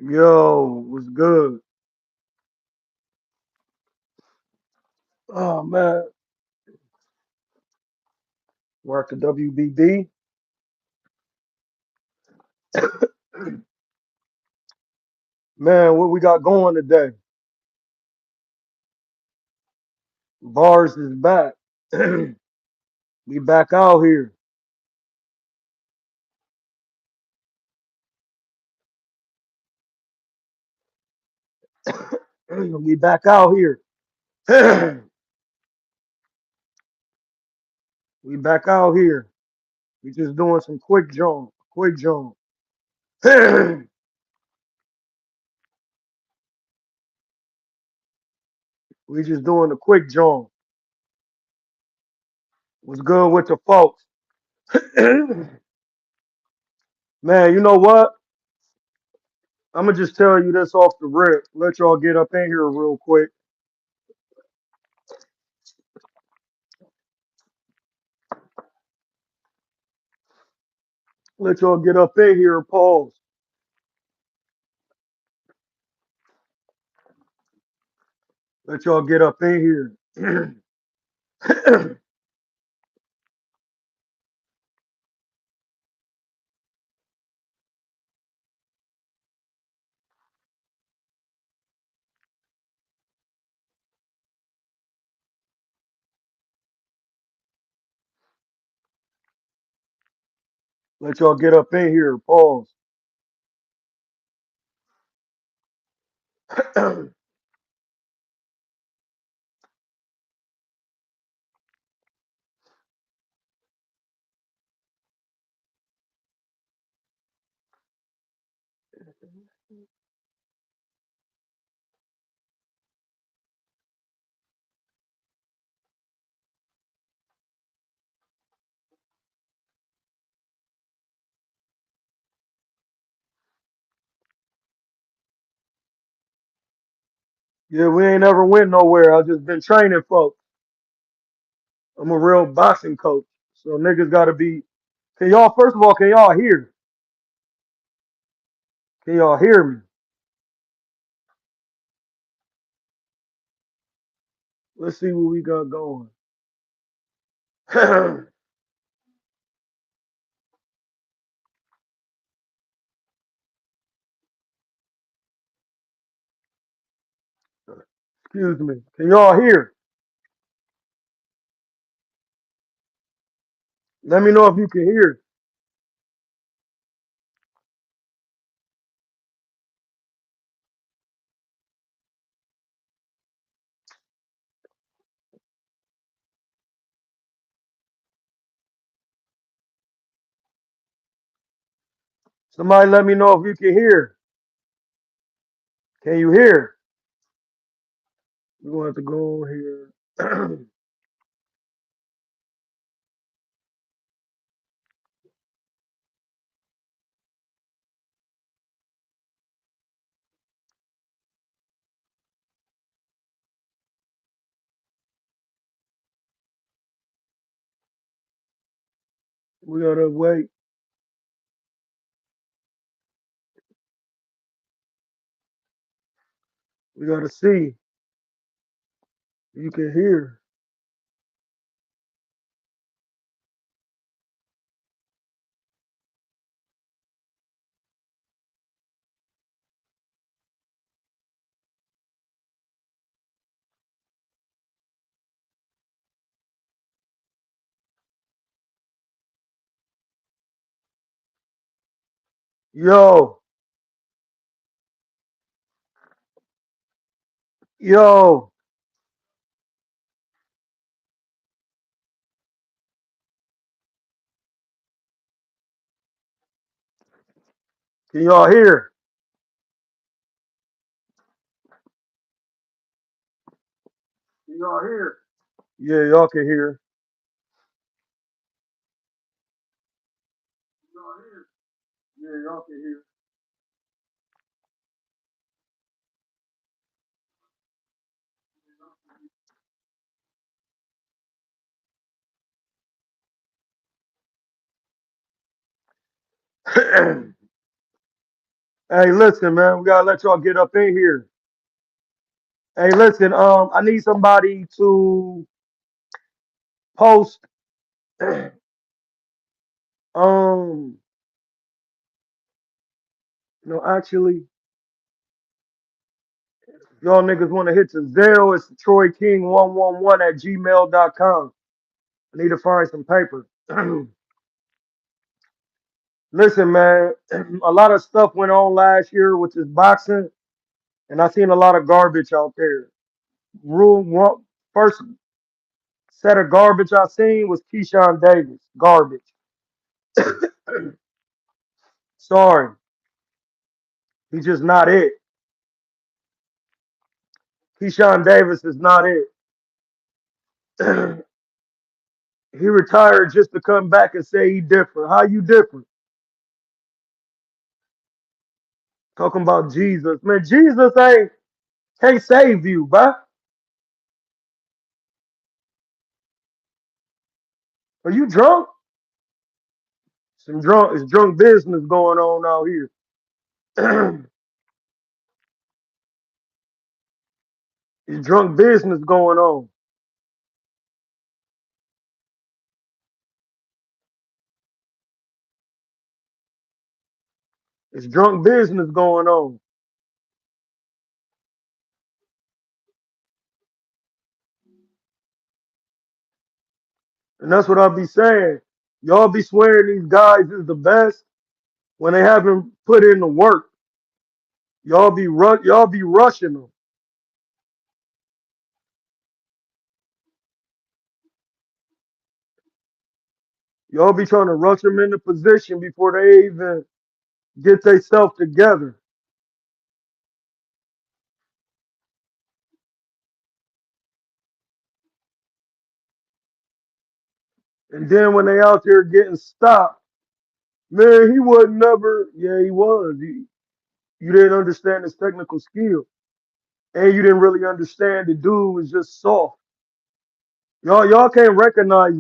Yo, what's good? Oh man, work the WBD. Man, what we got going today? Bars is back. We back out here. We back out here. We back out here. We just doing some quick jump. Quick jump. We just doing a quick jump. What's good with the folks? Man, you know what? I'm gonna just tell you this off the rip. Let y'all get up in here real quick. Let y'all get up in here. Pause. Let y'all get up in here. Let y'all get up in here. Pause. Yeah, we ain't never went nowhere. I just been training folks. I'm a real boxing coach. So niggas gotta be. Can y'all first of all, can y'all hear? Can y'all hear me? Let's see what we got going. Excuse me. Can y'all hear? Let me know if you can hear. Somebody let me know if you can hear. Can you hear? We're gonna have to go here. We gotta wait. We gotta see. You can hear. Yo, yo, can y'all hear? Can y'all hear? Yeah, y'all can hear. Y'all hear? Yeah, y'all can hear. Hey, listen, man, we gotta let y'all get up in here. Hey, listen, I need somebody to post, um, no, actually, y'all niggas want to hit the Zelle. It's TroyKing111 at gmail.com. I need to find some paper. Listen, man, a lot of stuff went on last year with this boxing, and I seen a lot of garbage out there. Rule one, first set of garbage I seen was Keyshawn Davis. Garbage. Sorry, he's just not it. Keyshawn Davis is not it. He retired just to come back and say he different. How you different? Talking about Jesus. Man, Jesus ain't can't save you, bruh. Are you drunk? It's drunk business going on out here. It's drunk business going on. It's drunk business going on. And that's what I be saying. Y'all be swearing these guys is the best when they haven't put in the work. Y'all be rushing them. Y'all be trying to rush them into position before they even get themselves together. And then when they out there getting stopped, man, he wasn't never. Yeah, he was. You didn't understand his technical skill, and you didn't really understand the dude was just soft. Y'all can't recognize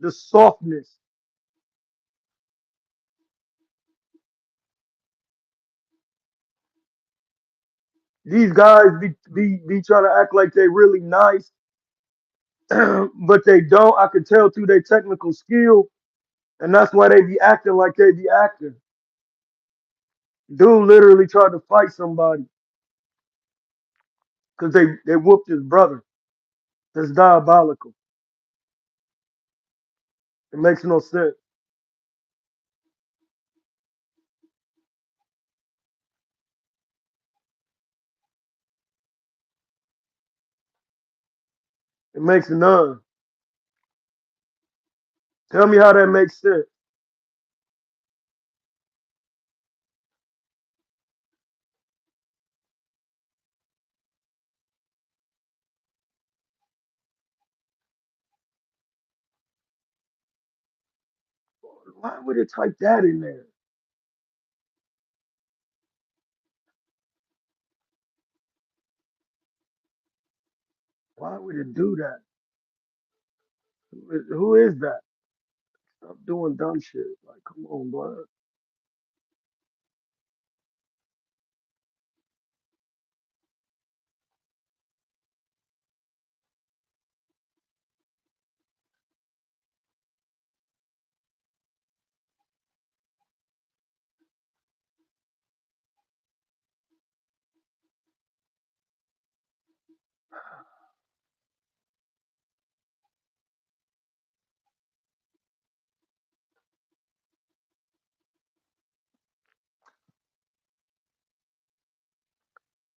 the softness. These guys be trying to act like they really nice, but they don't. I can tell through their technical skill, and that's why they be acting like they be acting. Dude literally tried to fight somebody because they whooped his brother. That's diabolical. It makes no sense. It makes none. Tell me how that makes sense. Why would it type that in there? Why would it do that? Who is that? Stop doing dumb shit. Like, come on, bro.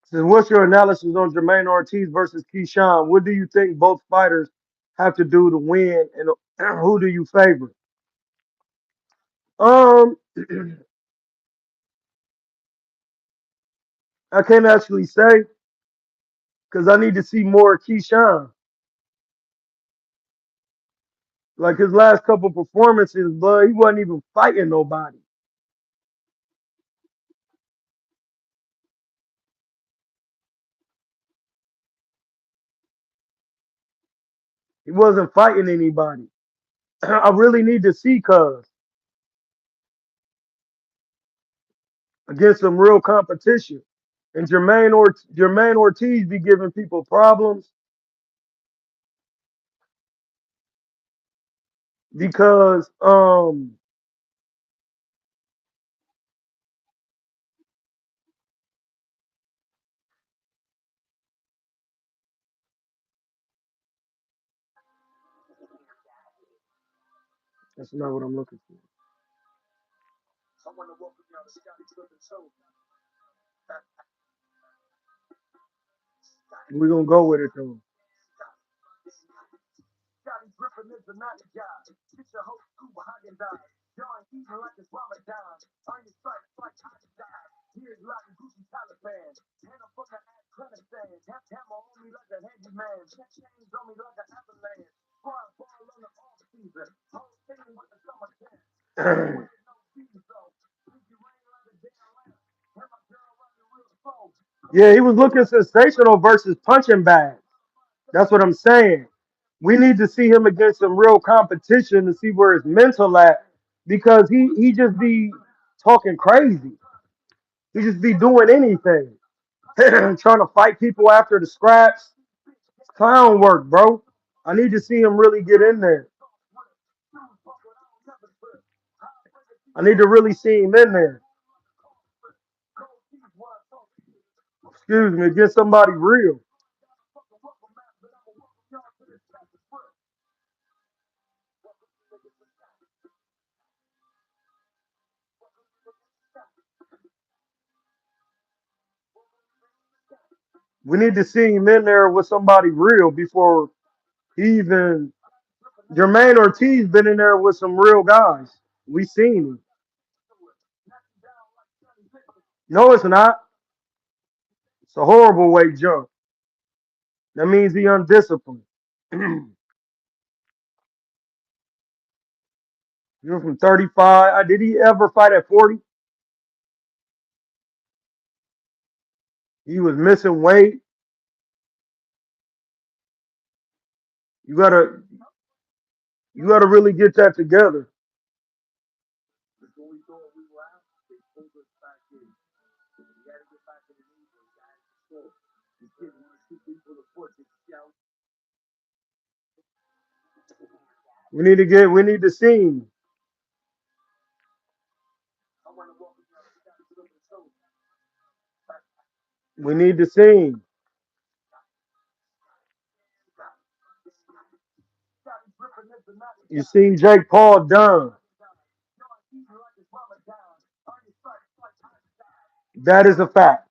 So what's your analysis on Jermaine Ortiz versus Keyshawn? What do you think both fighters have to do to win, and who do you favor? Um, I can't actually say because I need to see more of Keyshawn. Like his last couple performances, but he wasn't even fighting nobody. He wasn't fighting anybody. I really need to see cuz. against some real competition. And Jermaine Ortiz be giving people problems because that's not what I'm looking for. We're gonna go with it though. Yeah, he was looking sensational versus punching bag. That's what I'm saying. We need to see him against some real competition to see where his mental at because he just be talking crazy. He just be doing anything. Trying to fight people after the scraps. It's clown work, bro. I need to see him really get in there. I need to really see him in there. Excuse me, get somebody real. We need to see him in there with somebody real before he even. Jermaine Ortiz been in there with some real guys. We seen him. No, it's not. It's a horrible weight jump. That means he undisciplined. You're from 35. Did he ever fight at 40? He was missing weight. You gotta you gotta really get that together. We need to see him. We need to see him. You seen Jake Paul done. That is a fact.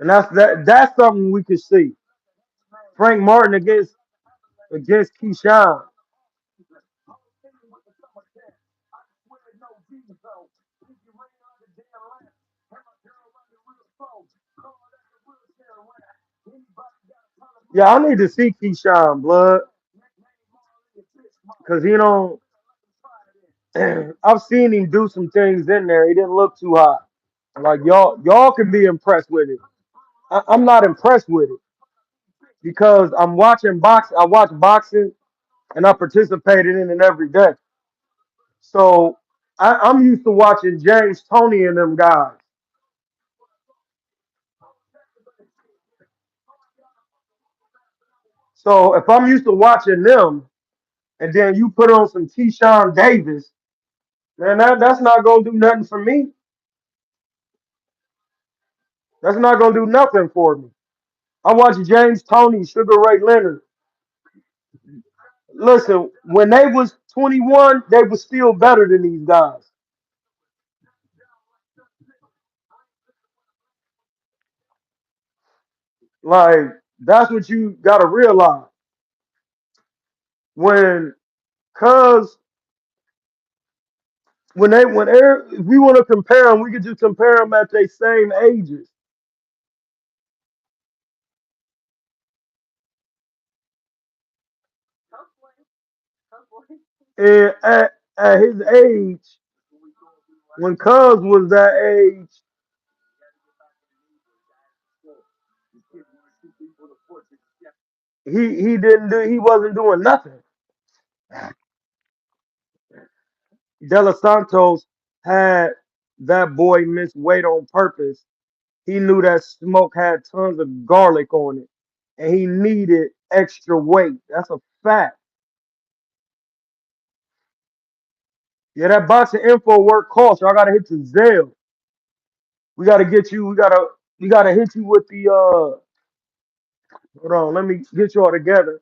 And that's something we could see. Frank Martin against Keyshawn. Yeah, I need to see Keyshawn blood because he don't. I've seen him do some things in there. He didn't look too hot. Like y'all can be impressed with it. I'm not impressed with it because I'm watching box. I watch boxing and I participated in it every day. So I'm used to watching James Tony and them guys. So if I'm used to watching them, and then you put on some Keyshawn Davis, man, that's not gonna do nothing for me. That's not gonna do nothing for me. I watched James Tony, Sugar Ray Leonard. Listen, when they was 21, they was still better than these guys. Like that's what you gotta realize. When cuz if we want to compare them, we could just compare them at their same ages. And at his age, when Cuz was that age, he wasn't doing nothing. De Los Santos had that boy missed weight on purpose. He knew that smoke had tons of garlic on it, and he needed extra weight. That's a fact. Yeah, that boxing info work costs. Y'all gotta hit the Zelle. We gotta get you. We gotta hit you with the. Hold on. Let me get you all together.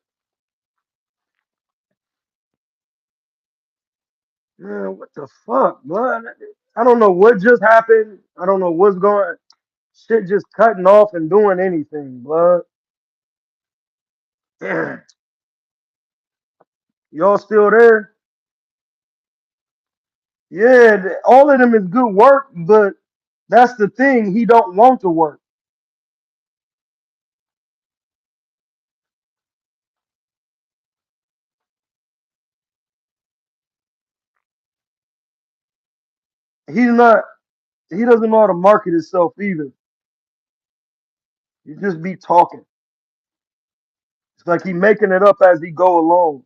Man, what the fuck, blood? I don't know what just happened. I don't know what's going. Shit just cutting off and doing anything, blood. Damn. Y'all still there? Yeah, all of them is good work, but that's the thing. He don't want to work. He's not. He doesn't know how to market himself either. He just be talking. It's like he making it up as he go along.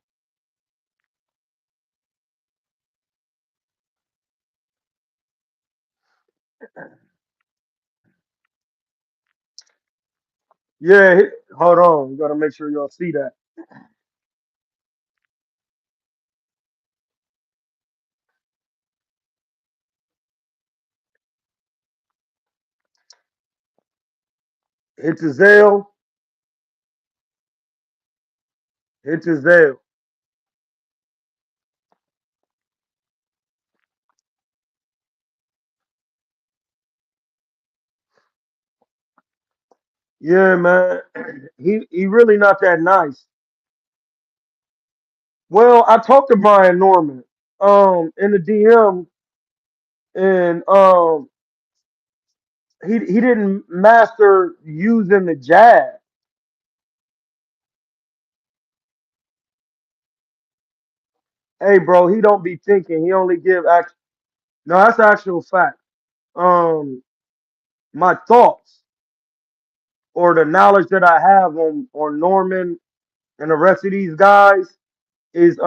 Yeah, hold on. You gotta make sure y'all see that. Hit the Zelle. Hit the Zelle. Yeah, man. He really not that nice. Well, I talked to Brian Norman in the DM, and he didn't master using the jab. Hey, bro, he don't be thinking. He only give act. No, that's actual fact. Um, my thoughts or the knowledge that I have on Norman and the rest of these guys is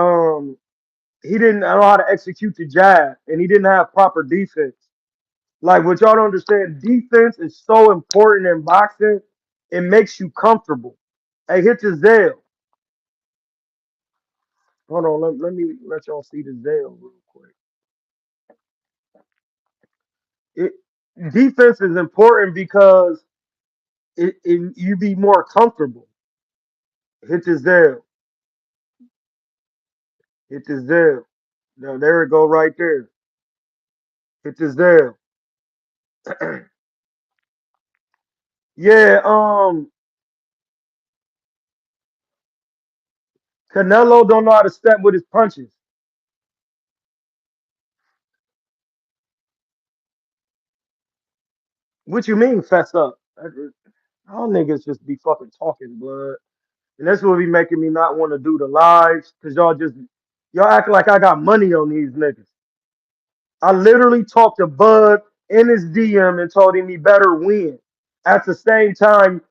he didn't know how to execute the jab, and he didn't have proper defense. Like what y'all don't understand, defense is so important in boxing. It makes you comfortable. Hey, hit the Zelle. Hold on, let me let y'all see the Zelle real quick. It defense is important because you be more comfortable. Hit the Zelle. Hit the Zelle. Now there it go right there. Hit the Zelle. Yeah, Canelo don't know how to step with his punches. What you mean, fess up? All niggas just be fucking talking, blood. And that's what be making me not want to do the lives, cause y'all act like I got money on these niggas. I literally talked to Bud in his DM and told him he better win. At the same time,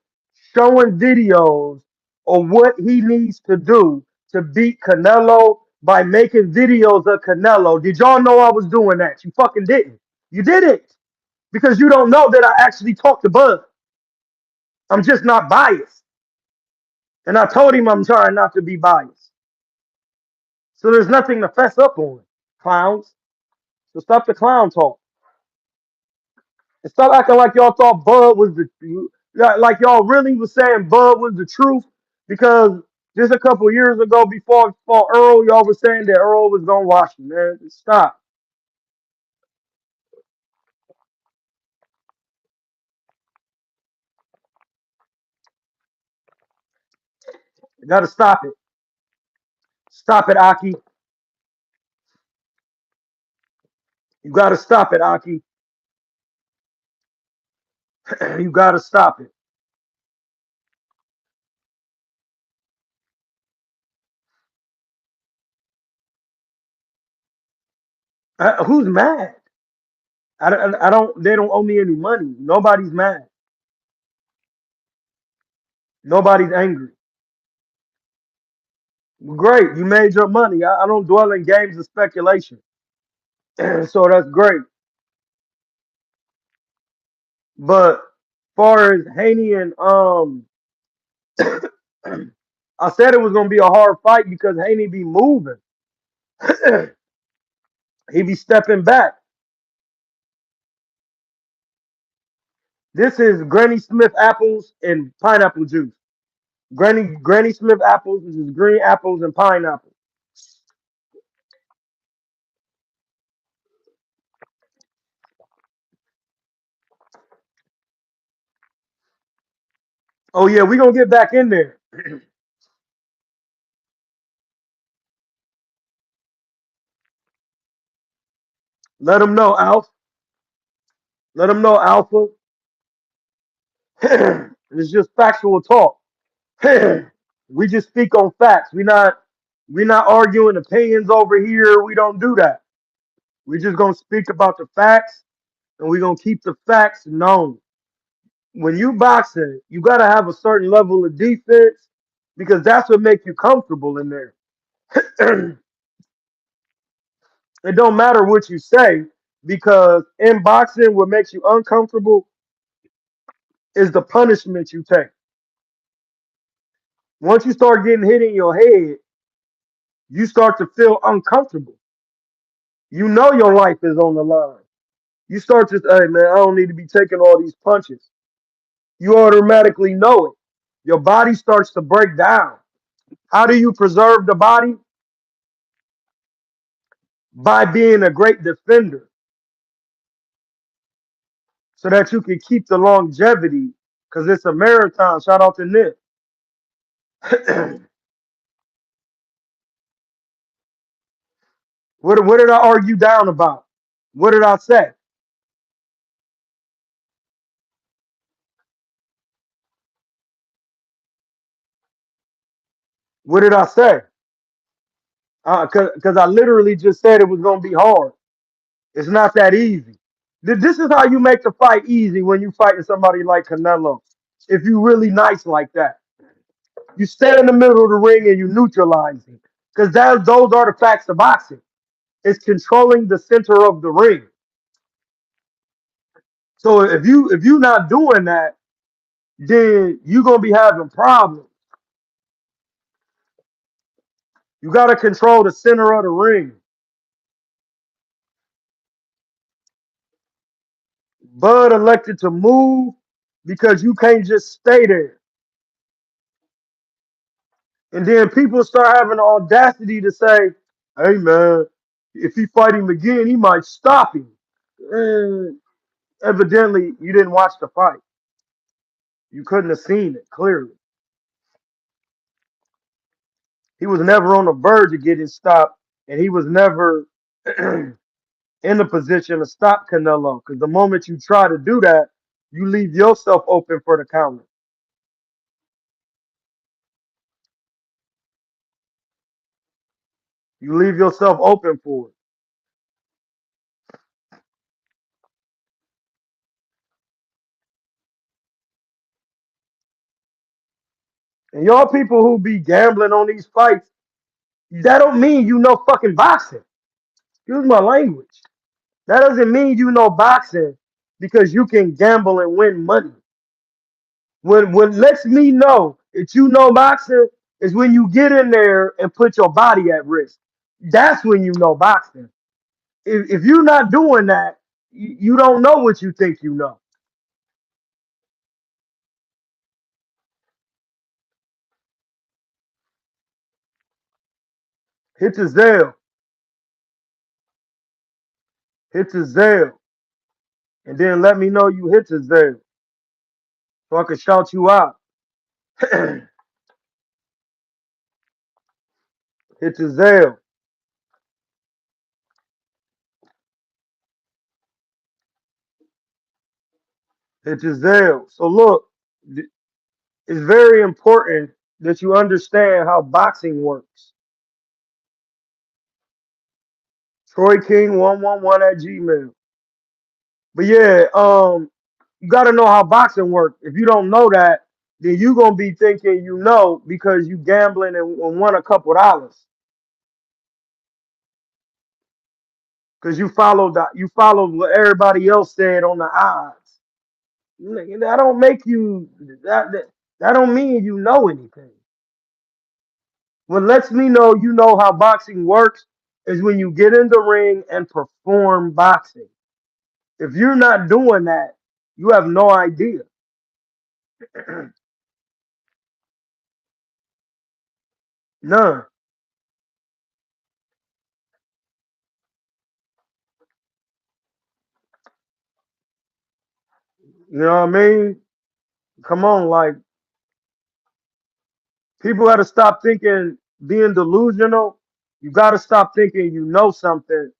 showing videos of what he needs to do to beat Canelo by making videos of Canelo. Did y'all know I was doing that? You fucking didn't. You did it because you don't know that I actually talked to Bud. I'm just not biased. And I told him I'm trying not to be biased. So there's nothing to fess up on, clowns. So stop the clown talk. And stop acting like y'all thought Bud was like y'all really was saying Bud was the truth. Because just a couple of years ago before I fought Earl, y'all was saying that Earl was gonna watch him, man. Stop. You gotta stop it. Stop it, Aki. You gotta stop it, Aki. You gotta stop it. Who's mad? I don't. They don't owe me any money. Nobody's mad. Nobody's angry. Great, you made your money. I don't dwell in games of speculation. So that's great. But far as Haney and I said it was gonna be a hard fight because Haney be moving. He be stepping back. This is Granny Smith apples and pineapple juice. Granny Smith apples. This is green apples and pineapple. Oh yeah, we gonna get back in there. Let them know, Alf. Let them know, Alpha. It's just factual talk. We just speak on facts. We not arguing opinions over here. We don't do that. We just gonna speak about the facts, and we gonna keep the facts known. When you boxing, you gotta have a certain level of defense because that's what makes you comfortable in there. It don't matter what you say because in boxing, what makes you uncomfortable is the punishment you take. Once you start getting hit in your head, you start to feel uncomfortable. You know your life is on the line. You start to, hey man, I don't need to be taking all these punches. You automatically know it. Your body starts to break down. How do you preserve the body? By being a great defender so that you can keep the longevity because it's a marathon. Shout out to Nick. What did I argue down about? What did I say? What did I say? Because I literally just said it was going to be hard. It's not that easy. This is how you make the fight easy when you fighting somebody like Canelo. If you really nice like that, you stand in the middle of the ring and you neutralize him. Because those are the facts of boxing. It's controlling the center of the ring. So if you not doing that, then you're gonna be having problems. You gotta control the center of the ring. Bud elected to move because you can't just stay there. And then people start having the audacity to say, hey man, if he fight him again, he might stop him. And evidently you didn't watch the fight. You couldn't have seen it clearly. He was never on the verge of getting stopped, and he was never in a position to stop Canelo. Because the moment you try to do that, you leave yourself open for the counter. You leave yourself open for it. And y'all people who be gambling on these fights, that don't mean you know fucking boxing. Excuse my language. That doesn't mean you know boxing because you can gamble and win money. What lets me know that you know boxing is when you get in there and put your body at risk. That's when you know boxing. If you're not doing that, you don't know what you think you know. Hit the Zelle, hit the Zelle, and then let me know you hit the Zelle so I can shout you out. Hit the Zelle, hit the Zelle. So look, it's very important that you understand how boxing works. Troy King 111 at Gmail. But yeah, you got to know how boxing works. If you don't know that, then you gonna be thinking you know because you gambling and won a couple dollars because you followed what everybody else said on the odds. That don't make you that don't mean you know anything. What lets me know you know how boxing works is when you get in the ring and perform boxing. If you're not doing that, you have no idea. None. You know what I mean? Come on, like people got to stop thinking being delusional. You got to stop thinking you know something.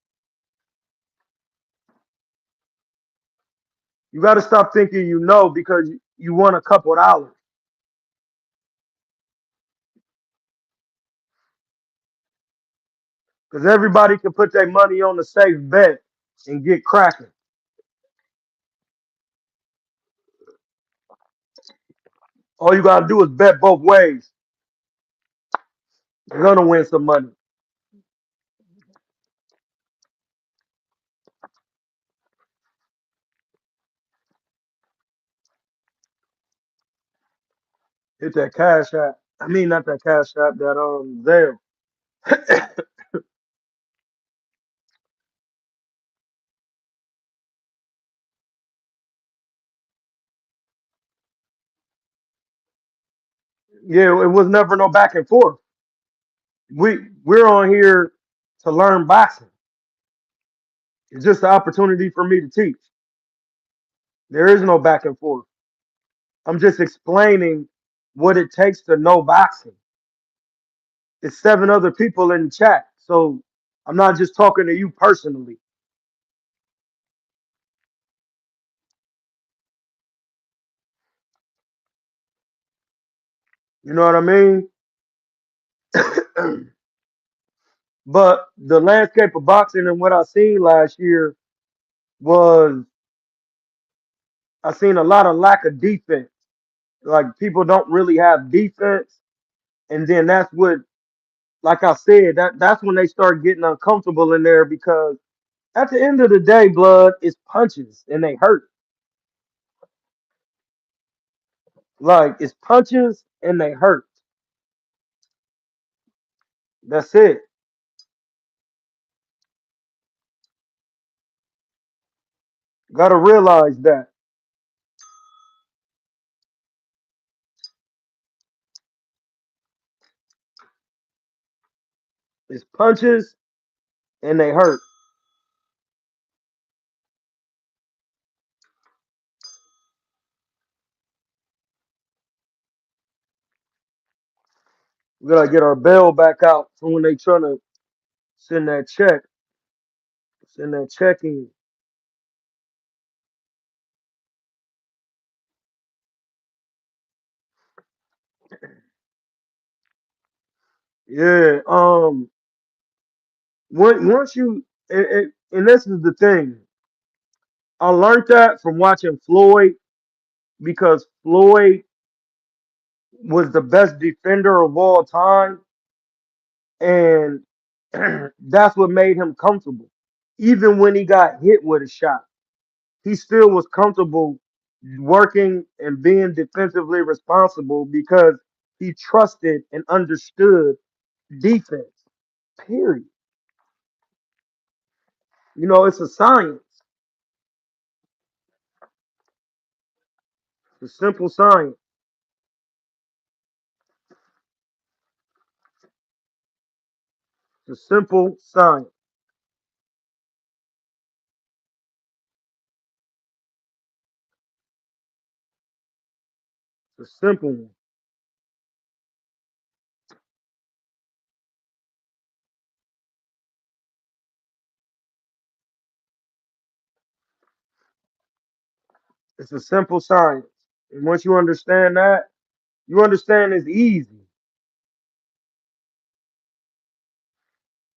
You got to stop thinking you know because you won a couple dollars. Because everybody can put their money on the safe bet and get cracking. All you got to do is bet both ways. You're going to win some money. Hit that cash app. I mean, not that cash app, that Zelle. Yeah, it was never no back and forth. We're on here to learn boxing. It's just an opportunity for me to teach. There is no back and forth. I'm just explaining what it takes to know boxing. It's seven other people in the chat. So I'm not just talking to you personally. You know what I mean? But the landscape of boxing and what I seen last year was I seen a lot of lack of defense. Like people don't really have defense. And then that's what, like I said, that's when they start getting uncomfortable in there because at the end of the day, blood is punches and they hurt. Like it's punches and they hurt. That's it. Gotta realize that it's punches and they hurt. We gotta get our bail back out from when they trying to send that check, send that check in. Yeah. Once you and this is the thing, I learned that from watching Floyd because Floyd was the best defender of all time, and that's what made him comfortable. Even when he got hit with a shot, he still was comfortable working and being defensively responsible because he trusted and understood defense. Period. You know, it's a science. It's a simple science. It's a simple science. It's a simple one. It's a simple science. And once you understand that, you understand it's easy.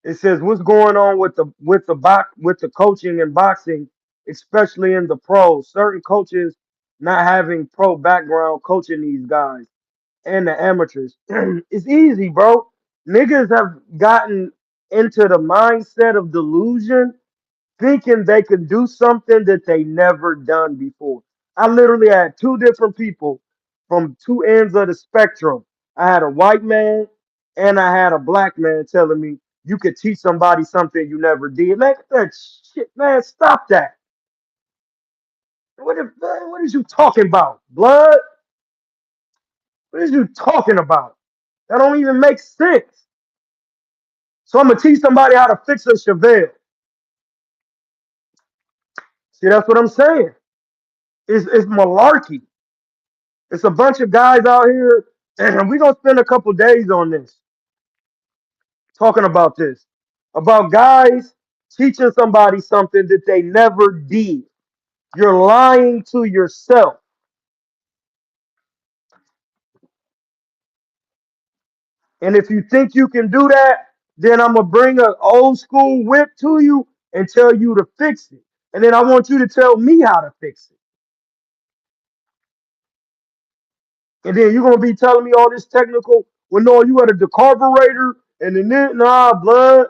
It says what's going on with the coaching and boxing, especially in the pros. Certain coaches not having pro background coaching these guys and the amateurs. It's easy, bro. Niggas have gotten into the mindset of delusion, thinking they can do something that they never done before. I literally had two different people from two ends of the spectrum. I had a white man and I had a black man telling me you could teach somebody something you never did. Man, get that shit, man, stop that. What is you talking about? Blood? What is you talking about? That don't even make sense. So I'm gonna teach somebody how to fix a Chevelle. See, that's what I'm saying. It's malarkey. It's a bunch of guys out here, and we're gonna spend a couple days on this, talking about this. About guys teaching somebody something that they never did. You're lying to yourself. And if you think you can do that, then I'm gonna bring an old school whip to you and tell you to fix it. And then I want you to tell me how to fix it. And then you're gonna be telling me all this technical. Well, no, you had a decarburetor and then nah, blood.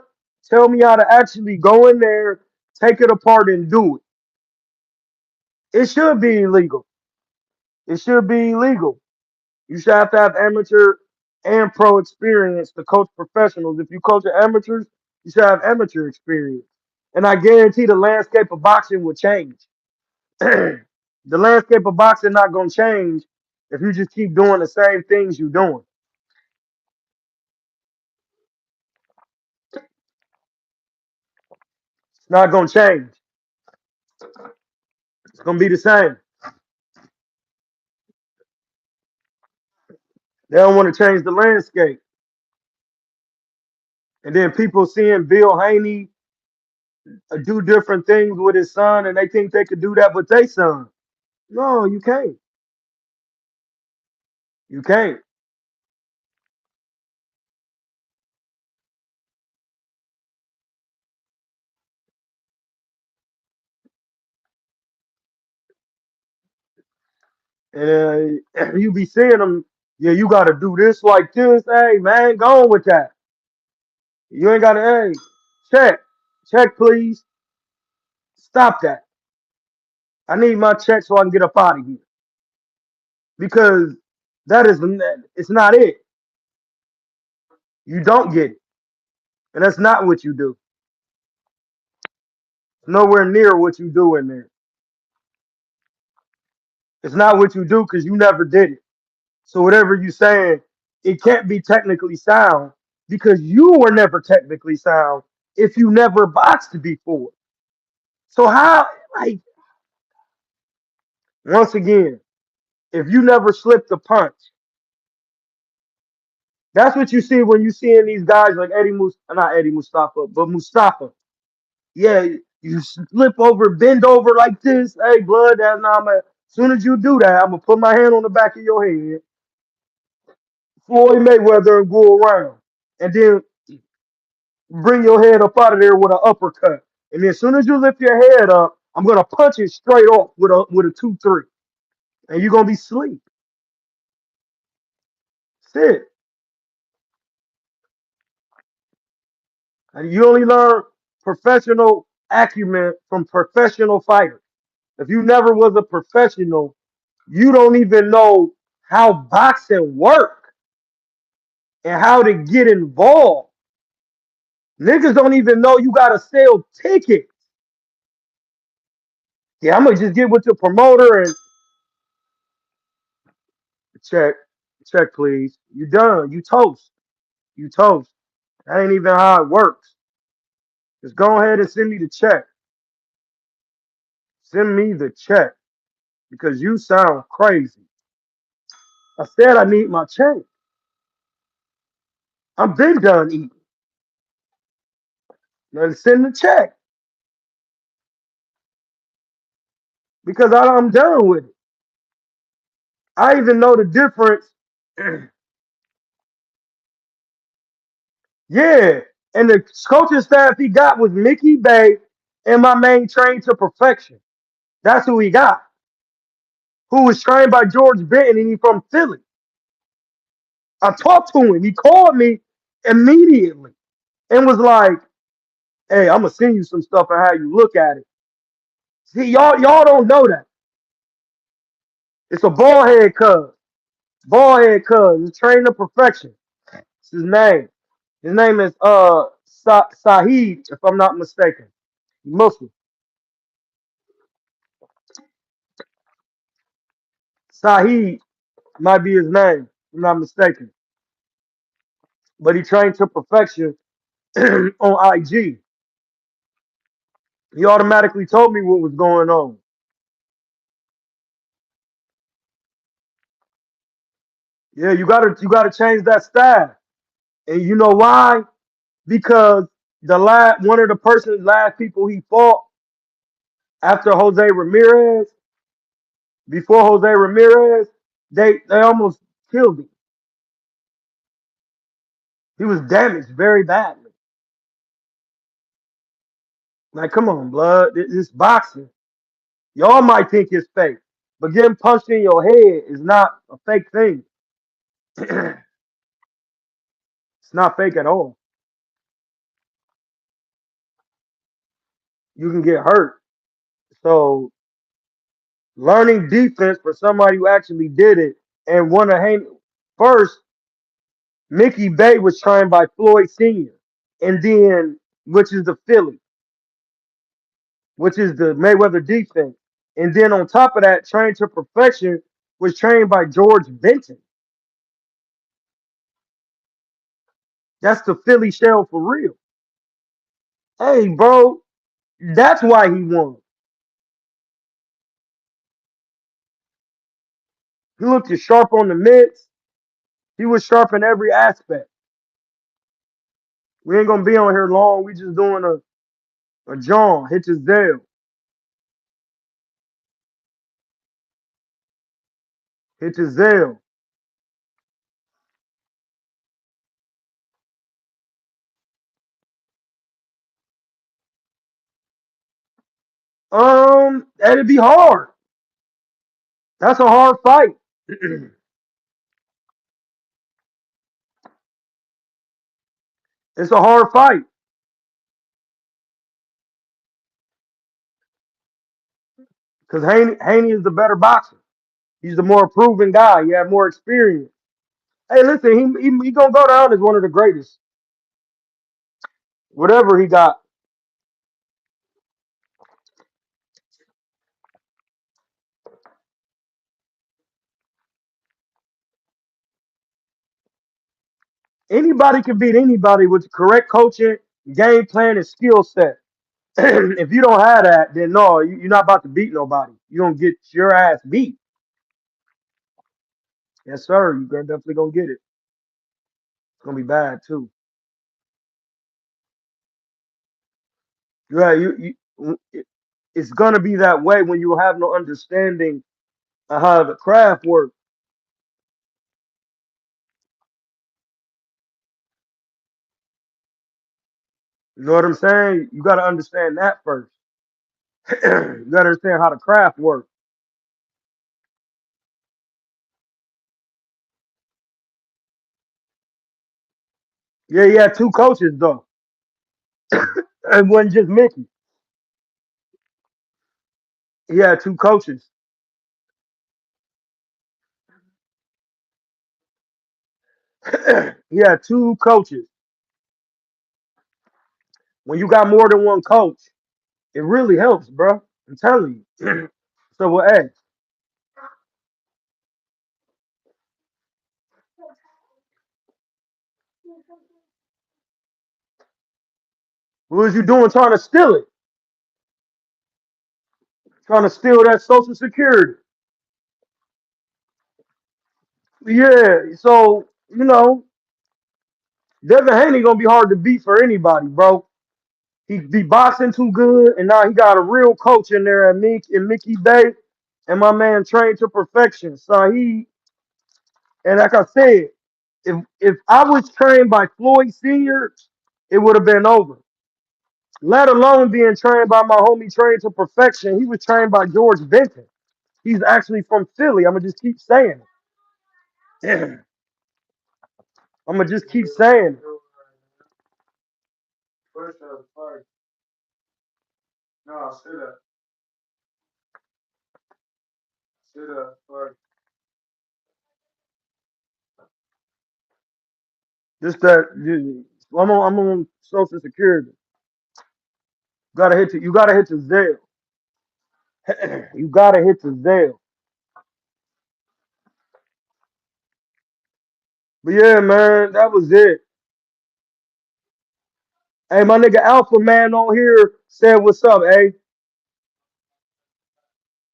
Tell me how to actually go in there, take it apart, and do it. It should be illegal. It should be illegal. You should have to have amateur and pro experience to coach professionals. If you coach amateurs, you should have amateur experience. And I guarantee the landscape of boxing will change. The landscape of boxing not gonna change if you just keep doing the same things you're doing. It's not gonna change. It's gonna be the same. They don't want to change the landscape. And then people seeing Bill Haney do different things with his son, and they think they could do that with their son. No, you can't. You can't. And you be seeing them. Yeah, you got to do this like this. Hey, man, go on with that. You ain't got to. Hey, check, check, please. Stop that. I need my check so I can get up out of here because that is it's not it. You don't get it, and that's not what you do. It's nowhere near what you do in there. It's not what you do because you never did it. So whatever you saying, it can't be technically sound because you were never technically sound if you never boxed before. So how, like, once again, if you never slipped a punch, that's what you see when you seeing these guys like not Eddie Mustafa, but Mustafa. Yeah, you slip over, bend over like this. Hey, blood, that's not my. As soon as you do that, I'm gonna put my hand on the back of your head, Floyd Mayweather, and go around, and then bring your head up out of there with an uppercut. And then as soon as you lift your head up, I'm gonna punch it straight off with a 2-3, and you're gonna be asleep. That's it. And you only learn professional acumen from professional fighters. If you never was a professional, you don't even know how boxing work and how to get involved. Niggas don't even know you gotta sell tickets. Yeah, I'm gonna just get with the promoter and check, check, please. You done. You toast. You toast. That ain't even how it works. Just go ahead and send me the check. Send me the check because you sound crazy. I said I need my check. I'm been done eating. Now send the check because I'm done with it. I even know the difference. Yeah. And the coaching staff he got was Mickey Bay and my main trained to perfection. That's who he got. Who was trained by George Benton and he from Philly. I talked to him. He called me immediately and was like, hey, I'm gonna send you some stuff on how you look at it. See, y'all don't know that. It's a ball head cuz. Ball head cuz. He's trained to perfection. It's his name. His name is Sahid, if I'm not mistaken. Muslim. Sahid might be his name, if I'm not mistaken. But he trained to perfection on IG. He automatically told me what was going on. Yeah, you gotta change that style. And you know why? Because the last people he fought after Jose Ramirez, before Jose Ramirez, they almost killed him. He was damaged very badly. Like, come on, blood. This boxing. Y'all might think it's fake, but getting punched in your head is not a fake thing. It's not fake at all. You can get hurt. So learning defense for somebody who actually did it and want to hang first, Mickey Bay was trained by Floyd Sr. and then which is the Philly, which is the Mayweather defense. And then on top of that, trained to perfection was trained by George Benton. That's the Philly shell for real. Hey, bro, that's why he won. He looked as sharp on the mitts. He was sharp in every aspect. We ain't gonna be on here long. We just doing a John, hit his Zelle, hit his Zelle. That'd be hard. That's a hard fight. It's a hard fight because Haney is the better boxer. He's the more proven guy. He had more experience. Hey, listen, he gonna go down as one of the greatest. Whatever he got, anybody can beat anybody with the correct coaching, game plan, and skill set. If you don't have that, then no, you're not about to beat nobody. You don't get your ass beat. Yes, sir. You're definitely gonna get it. It's gonna be bad too. Yeah, it's gonna be that way when you have no understanding of how the craft works. You know what I'm saying? You got to understand that first. You got to understand how the craft works. Yeah, he had two coaches though. It wasn't just Mickey. He had two coaches. He had two coaches. When you got more than one coach, it really helps, bro. I'm telling you. So, well, hey, what was you doing trying to steal it? Trying to steal that Social Security. Yeah, so, Devin Haney gonna be hard to beat for anybody, bro. He be boxing too good, and now he got a real coach in there at Mickey Bay, and my man trained to perfection. So and like I said, if I was trained by Floyd Senior, it would have been over. Let alone being trained by my homie trained to perfection. He was trained by George Benton. He's actually from Philly. I'm gonna just keep saying it. I'm gonna just keep saying Just that I'm on Social Security. You gotta hit the Zelle. You gotta hit the Zelle. But yeah, man, that was it. Hey, my nigga Alpha Man on here said what's up, eh?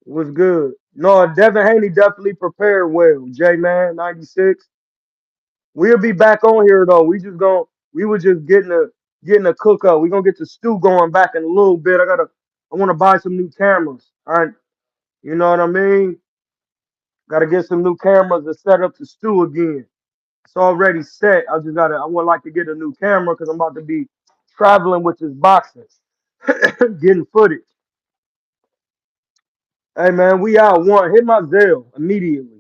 What's good? No, Devin Haney definitely prepared well. J Man 96. We'll be back on here though. We were just getting a cook up. We're gonna get the stew going back in a little bit. I wanna buy some new cameras. All right. You know what I mean? Gotta get some new cameras to set up the stew again. It's already set. I would like to get a new camera because I'm about to be traveling with this boxing, getting footage. Hey man, we out one. Hit my Zelle immediately.